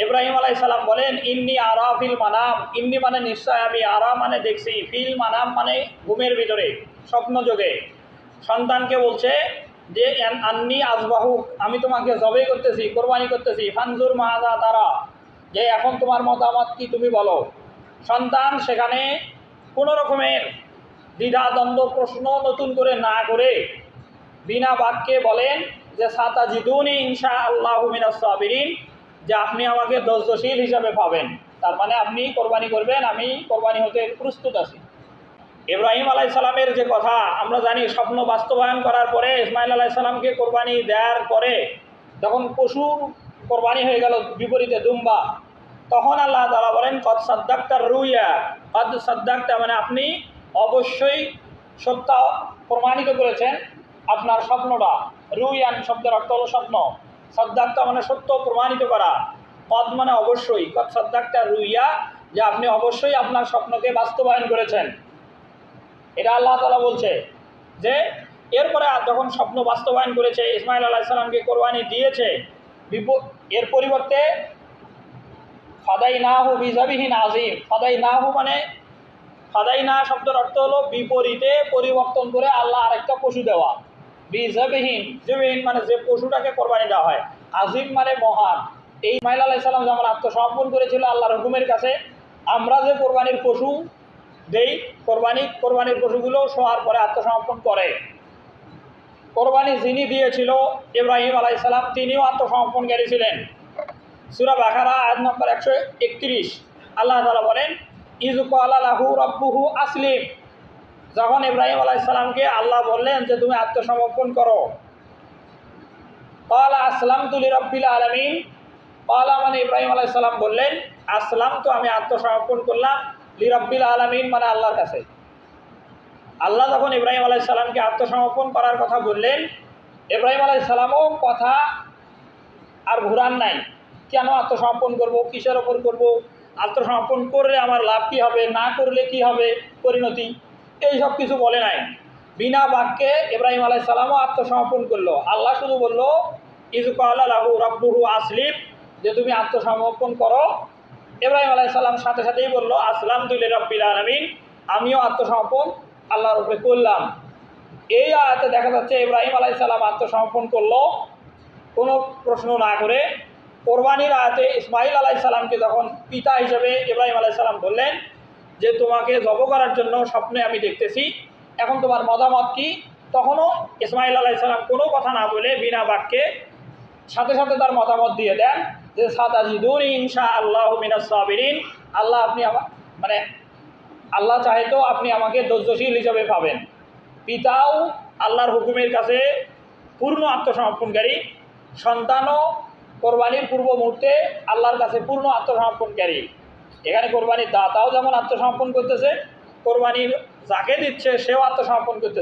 ইব্রাহিম আলাইহিস সালাম বলেন, ইন্নি আরা ফিল মানাম, ইন্নি মানে নিশ্চয় আমি, আরা মানে দেখছি, ফিল মানাম মানে ঘুমের ভিতরে, স্বপ্ন যোগে। সন্তানকে বলছে যে আন্নি আজবাহু, আমি তোমাকে জবাই করতেছি, কোরবানি করতেছি, ফানজুর মাহাদা তারা, যে এখন তোমার মতামত কি তুমি বলো। সন্তান সেখানে কোনো রকমের দ্বিধাদ্বন্দ্ব প্রশ্ন নতুন করে না করে বিনা বাক্যে বলেন যে সাতাজিদুনি ইনশা আল্লাহু মিনাস সাবিরিন, যে আপনি আমাকে ধৈর্যশীল হিসাবে পাবেন, তার মানে আপনি কোরবানি করবেন, আমি কোরবানি হতে প্রস্তুত আছি। ইব্রাহিম আলাইহিস সালামের যে কথা আমরা জানি, স্বপ্ন বাস্তবায়ন করার পরে ইসমাইল আলাইহিস সালামকে কোরবানি দেওয়ার পরে যখন পশু কোরবানি হয়ে গেল বিপরীতে দুম্বা, তখন আল্লাহ তাআলা বলেন কদ সাদ্দাকতার রুইয়া, কদ সাদ্দাকতা মানে আপনি অবশ্যই সত্য প্রমাণিত করেছেন আপনার স্বপ্নটা। রুইয়ান শব্দের অর্থ হলো স্বপ্ন, সাদ্দাকতা মানে সত্য প্রমাণিত করা, কদ মানে অবশ্যই, কদ সাদ্দাকতা রুইয়া, যে আপনি অবশ্যই আপনার স্বপ্নকে বাস্তবায়ন করেছেন। এটা আল্লাহ তাআলা বলছে যে এরপরে যখন স্বপ্ন বাস্তবায়ন করেছে, ইসমাইল আলাইহিস সালামকে কোরবানি দিয়েছে, এর পরিবর্তে ফাদাইনাহু বিযাবিহিন আযীম, ফাদাইনাহু মানে, ফাদাইনা শব্দের অর্থ হলো বিপরীতে পরিবর্তন করে আল্লাহ আরেকটা পশু দেওয়া। বিযাবিহিন, যাবিহিন মানে যে পশুটাকে কোরবানি দেওয়া হয়, আযীম মানে মহান। এই ইসমাইল আলাইহিস সালাম যেমন আত্মসমর্পণ করেছিল আল্লাহর হুকুমের কাছে, আমরা যে কোরবানির পশু দেই, কোরবানির পশুগুলো শোয়ার পরে আত্মসমর্পণ করে। কোরবানি যিনি দিয়েছিল ইব্রাহিম আলাইহিস সালাম, তিনিও আত্মসমর্পণকারী ছিলেন। সূরা বাকারা আয়াত নম্বর 131 আল্লাহ তাআলা বলেন, ইয ক্বালা লাহু রাব্বুহু আসলিম, যখন ইব্রাহিম আলাইহিস সালামকে আল্লাহ বললেন যে তুমি আত্মসমর্পণ করো, ক্বালা আসলামতু লিরাব্বিল আলামিন, ক্বালা মানে ইব্রাহিম আলাইহিস সালাম বললেন, আসলাম তো আমি আত্মসমর্পণ করলাম, লিরাব্বিল আলামিন মানে আল্লাহর কাছে। আল্লাহ যখন ইব্রাহিম আলাইহিস সালামকে আত্মসমর্পণ করার কথা বললেন, ইব্রাহিম আলাইহিস সালামও কথা আর ঘুরান নাই, কেন আত্মসমর্পণ করব, কিসের ওপর করব, আত্মসমর্পণ করলে আমার লাভ কী হবে, না করলে কি হবে পরিণতি, এই সব কিছু বলে নাই। বিনা বাক্যে ইব্রাহিম আলাইহিস সালামও আত্মসমর্পণ করলো। আল্লাহ শুধু বলল ইয ক্বালা লাহু রাব্বুহু আসলিম, যে তুমি আত্মসমর্পণ করো। ইব্রাহিম আলাইহিস সালাম সাথে সাথেই বলল আসলামতু লিরাব্বিল আলামিন, আমিও আত্মসমর্পণ আল্লাহর উপরে করলাম। এই আয়াতে দেখা যাচ্ছে ইব্রাহিম আলাইহিস সালাম আত্মসমর্পণ করলো কোনো প্রশ্ন না করে। কোরবানির আয়াতে ইসমাইল আলাইহিস সালামকে যখন পিতা হিসেবে ইব্রাহিম আলাইহিস সালাম বললেন যে তোমাকে জবাই করার জন্য স্বপ্নে আমি দেখতেছি, এখন তোমার মতামত কি, তখনও ইসমাইল আলাইহিস সালাম কোনো কথা না বলে বিনা বাক্যে সাথে সাথে তার মতামত দিয়ে দেন যে সাতাজিদুনি ইনশা আল্লাহু মিনাস সাবিরিন, আল্লাহ আপনি মানে আল্লাহ চাহে তো আপনি আমাকে ধৈর্যশীল হিসাবে পাবেন। পিতাও আল্লাহর হুকুমের কাছে পূর্ণ আত্মসমর্পণকারী, সন্তানও কোরবানির পূর্ব মুহূর্তে আল্লাহর কাছে পূর্ণ আত্মসমর্পণকারী। এখানে কোরবানির দাতাও যেমন আত্মসমর্পণ করতেছে, কোরবানির যাকে দিচ্ছে সেও আত্মসমর্পণ করতেছে।